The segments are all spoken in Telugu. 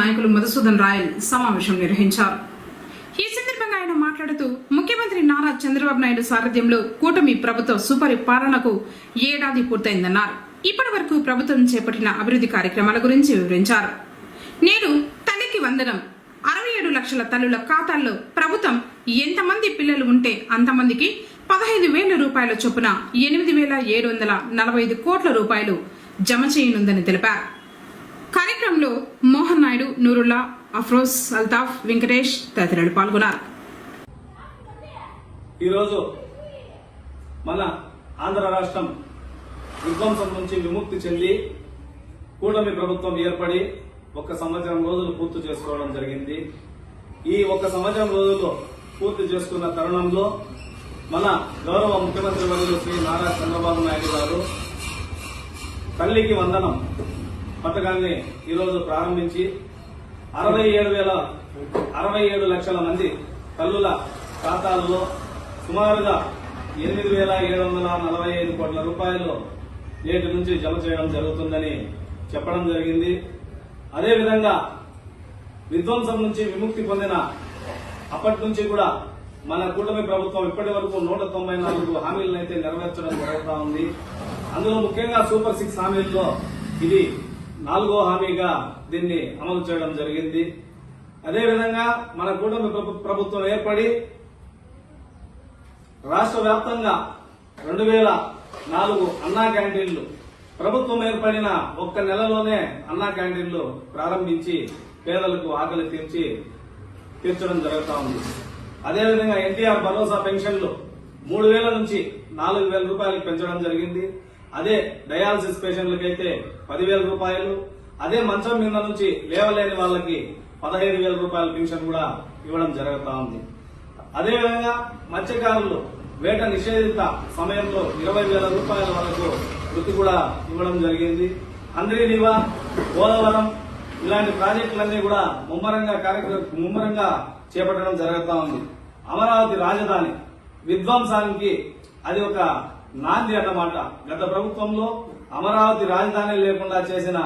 నాయకులు మధుసూదన్ రాయల్ సమావేశం నిర్వహించారు. ఈ సందర్భంగా ఆయన మాట్లాడుతూ ముఖ్యమంత్రి నారా చంద్రబాబు నాయుడు సారథ్యంలో కూటమి ప్రభుత్వ సుపరిపాలనకు ఏడాది పూర్తయిందన్నారు. ఇప్పటి వరకు ప్రభుత్వం చేపట్టిన అభివృద్ధి కార్యక్రమాల గురించి వివరించారు. నేడు తల్లికి వందనం 67 లక్షల తల్లుల ఖాతాల్లో ప్రభుత్వం ఎంతమంది పిల్లలు ఉంటే అంతమందికి 15,000 రూపాయల చొప్పున 8,745 కోట్ల రూపాయలు జమ చేయనుందని తెలిపారు. కార్యక్రమంలో మోహన్ నాయుడు, నూరుల్లా, అఫ్రోజ్, అల్తాఫ్, వెంకటేష్ తదితరులు పాల్గొన్నారు. ఈరోజు మన ఆంధ్ర రాష్ట్రం విధ్వంసం నుంచి విముక్తి చెంది కూటమి ప్రభుత్వం ఏర్పడి 1 సంవత్సరం రోజులు పూర్తి చేసుకోవడం జరిగింది. ఈ 1 సంవత్సరం రోజుల్లో పూర్తి చేసుకున్న తరుణంలో మన గౌరవ ముఖ్యమంత్రి వర్యులు శ్రీ నారా చంద్రబాబు నాయుడు గారు తల్లికి వందనం పథకాన్ని ఈరోజు ప్రారంభించి 67 లక్షల మంది తల్లుల ఖాతాల్లో సుమారుగా 8,745 కోట్ల రూపాయలు నేటి నుంచి జమ చేయడం జరుగుతుందని చెప్పడం జరిగింది. అదేవిధంగా విధ్వంసం నుంచి విముక్తి పొందిన అప్పటి నుంచి కూడా మన కూటమి ప్రభుత్వం ఇప్పటి వరకు 194 హామీలనైతే నెరవేర్చడం జరుగుతూ ఉంది. అందులో ముఖ్యంగా సూపర్ 6 హామీల్లో ఇది 4వ హామీగా దీన్ని అమలు చేయడం జరిగింది. అదేవిధంగా మన కూటమి ప్రభుత్వం ఏర్పడి రాష్ట్ర వ్యాప్తంగా 2004 అన్నా క్యాంటీన్లు ప్రభుత్వం ఏర్పడిన 1 నెలలోనే అన్నా క్యాంటీన్లు ప్రారంభించి పేదలకు ఆకలి తీర్చడం జరుగుతూ ఉంది. అదేవిధంగా ఎన్టీఆర్ భరోసా పెన్షన్లు 3,000 నుంచి 4,000 రూపాయలకు పెంచడం జరిగింది. అదే డయాలసిస్ పేషెంట్లకైతే 10,000 రూపాయలు, అదే మంచం మీద నుంచి లేవలేని వాళ్ళకి 15,000 రూపాయల పెన్షన్ కూడా ఇవ్వడం జరుగుతూ ఉంది. అదేవిధంగా మత్స్యకారులు వేట నిషేధిత సమయంలో 20,000 రూపాయల వరకు వృత్తి కూడా ఇవ్వడం జరిగింది. అంద్రీనివా, పోలవరం ఇలాంటి ప్రాజెక్టులన్నీ కూడా ముమ్మరంగా చేపట్టడం జరుగుతూ ఉంది. అమరావతి రాజధాని విధ్వంసానికి అది ఒక నాంది అన్నమాట. గత ప్రభుత్వంలో అమరావతి రాజధాని లేకుండా చేసిన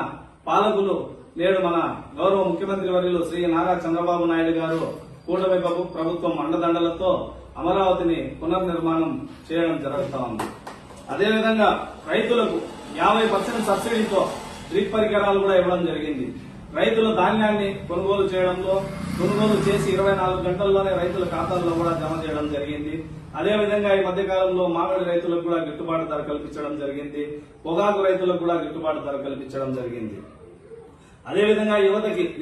పాలకులు నేడు మన గౌరవ ముఖ్యమంత్రి వర్యులు శ్రీ నారా చంద్రబాబు నాయుడు గారు కూటమి ప్రభుత్వం అండదండలతో అమరావతిని పునర్నిర్మాణం చేయడం జరుగుతూ ఉంది. అదేవిధంగా రైతులకు 50% సబ్సిడీతో డ్రిప్ పరికరాలు కూడా ఇవ్వడం జరిగింది. రైతులు ధాన్యాన్ని కొనుగోలు చేసి 24 గంటల్లోనే రైతుల ఖాతాల్లో కూడా జమ చేయడం జరిగింది. అదేవిధంగా ఈ మధ్యకాలంలో మామిడి రైతులకు కూడా గిట్టుబాటు ధర కల్పించడం జరిగింది. పొగాకు రైతులకు కూడా గిట్టుబాటు ధర కల్పించడం జరిగింది. అదేవిధంగా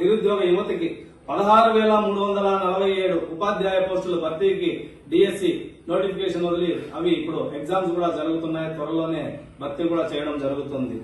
నిరుద్యోగ యువతకి 16,347 ఉపాధ్యాయ పోస్టుల భర్తీకి డిఎస్సి నోటిఫికేషన్ వదిలి అవి ఇప్పుడు ఎగ్జామ్స్ కూడా జరుగుతున్నాయి. త్వరలోనే భర్తీ కూడా చేయడం జరుగుతుంది.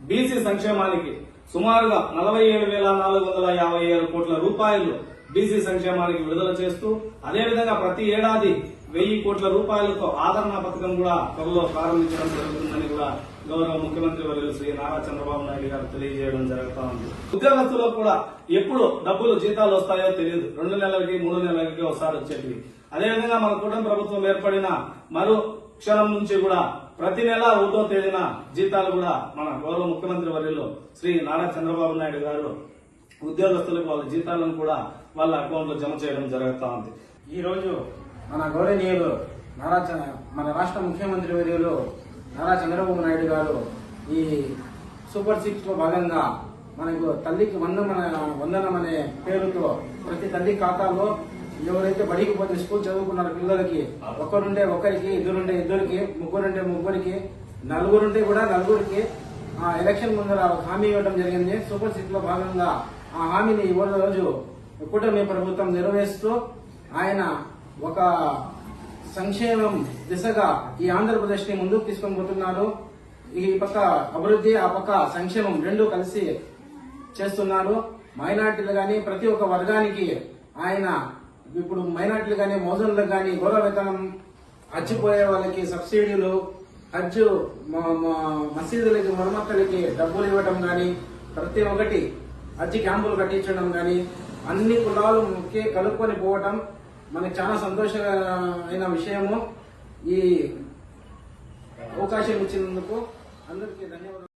బీసీ సంక్షేమానికి సుమారుగా 47,457 కోట్ల రూపాయలు బీసీ సంక్షేమానికి విడుదల చేస్తూ అదేవిధంగా ప్రతి ఏడాది 1,000 కోట్ల రూపాయలతో ఆదరణ పథకం కూడా త్వరలో ప్రారంభించడం జరుగుతుందని కూడా గౌరవ ముఖ్యమంత్రి వర్యులు శ్రీ నారా చంద్రబాబు నాయుడు గారు తెలియజేయడం జరుగుతూ ఉంది. ఉద్యోగస్తులకు కూడా ఎప్పుడు డబ్బులు జీతాలు వస్తాయో తెలియదు. 2 నెలలకి 3 నెలలకి ఒకసారి వచ్చేటివి. అదేవిధంగా మన కూటమి ప్రభుత్వం ఏర్పడిన మరో క్షణం నుంచి కూడా ప్రతి నెల 1వ తేదీన జీతాలు కూడా మన గౌరవ ముఖ్యమంత్రి వర్యులు శ్రీ నారా చంద్రబాబు నాయుడు గారు ఉద్యోగస్తులకు వాళ్ళ జీతాలను కూడా వాళ్ళ అకౌంట్ లో జమ చేయడం జరుగుతూ ఉంది. ఈ రోజు మన గౌరవనీయులు మన రాష్ట్ర ముఖ్యమంత్రి వర్యులు నారా చంద్రబాబు నాయుడు గారు ఈ సూపర్ 6 లో భాగంగా మనకు తల్లికి వందనం అనే పేరుతో ప్రతి తల్లి ఖాతాలో ఎవరైతే బడికి పోతే స్కూల్ చదువుకున్న పిల్లలకి ఒకరుంటే ఒకరికి, ఇద్దరుంటే ఇద్దరికి, ముగ్గురుంటే ముగ్గురికి, నలుగురుంటే కూడా నలుగురికి ఎలక్షన్ ముందర హామీ ఇవ్వడం జరిగింది. సూపర్ 6 లో భాగంగా ఆ హామీని ఈ రోజు కూటమి ప్రభుత్వం నెరవేరుస్తూ ఆయన ఒక సంక్షేమం దిశగా ఈ ఆంధ్రప్రదేశ్ ని ముందుకు తీసుకొని పోతున్నారు. ఈ పక్క అభివృద్ధి, ఆ పక్క సంక్షేమం రెండు కలిసి చేస్తున్నారు. మైనార్టీలు గాని ప్రతి ఒక్క వర్గానికి ఆయన ఇప్పుడు మైనార్టీలు గాని మోజన్లకు గాని గౌరవ వేతనం, హజ్జిపోయే వాళ్ళకి సబ్సిడీలు, హజ్ మసీదులకి మరమ్మతులకి డబ్బులు ఇవ్వడం గాని, ప్రతి ఒక్కటి హజ్ క్యాంపులు కట్టించడం గాని, అన్ని కులాలు కలుపుకొని పోవటం మనకు చాలా సంతోషమైన విషయము. ఈ అవకాశం ఇచ్చినందుకు అందరికీ ధన్యవాదాలు.